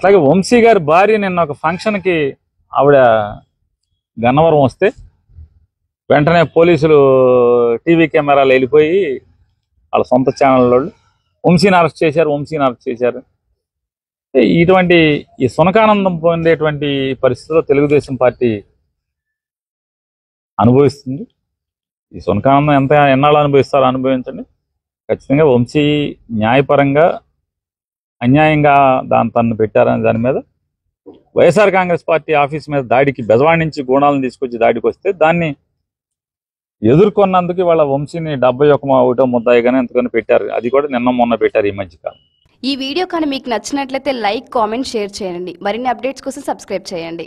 అట్లాగే వంశీ గారి భార్య నిన్న ఒక ఫంక్షన్కి ఆవిడ గన్నవరం వస్తే వెంటనే పోలీసులు టీవీ కెమెరాలు వెళ్ళిపోయి వాళ్ళ సొంత ఛానల్ వాళ్ళు వంశీని అరెస్ట్ చేశారు. ఇటువంటి ఈ సునకానందం పొందేటువంటి పరిస్థితుల్లో తెలుగుదేశం పార్టీ అనుభవిస్తుంది. ఈ సునకానందం ఎన్నాళ్ళు అనుభవిస్తారో అనుభవించండి. ఖచ్చితంగా వంశీ న్యాయపరంగా అన్యాయంగా తనను పెట్టారనే దాని మీద వైఎస్ఆర్ కాంగ్రెస్ పార్టీ ఆఫీస్ మీద దాడికి బెజవాడ నుంచి గూణాలను తీసుకొచ్చి దాడికి వస్తే దాన్ని ఎదుర్కొన్నందుకు వాళ్ళ వంశీని 71 ముద్దాయిగానే ఎంతగానో పెట్టారు. అది కూడా నిన్న మొన్న పెట్టారు ఈ మధ్యకాలం. ఈ వీడియో కానీ మీకు నచ్చినట్లయితే లైక్, కామెంట్, షేర్ చేయండి. మరిన్ని అప్డేట్స్ కోసం సబ్స్క్రైబ్ చేయండి.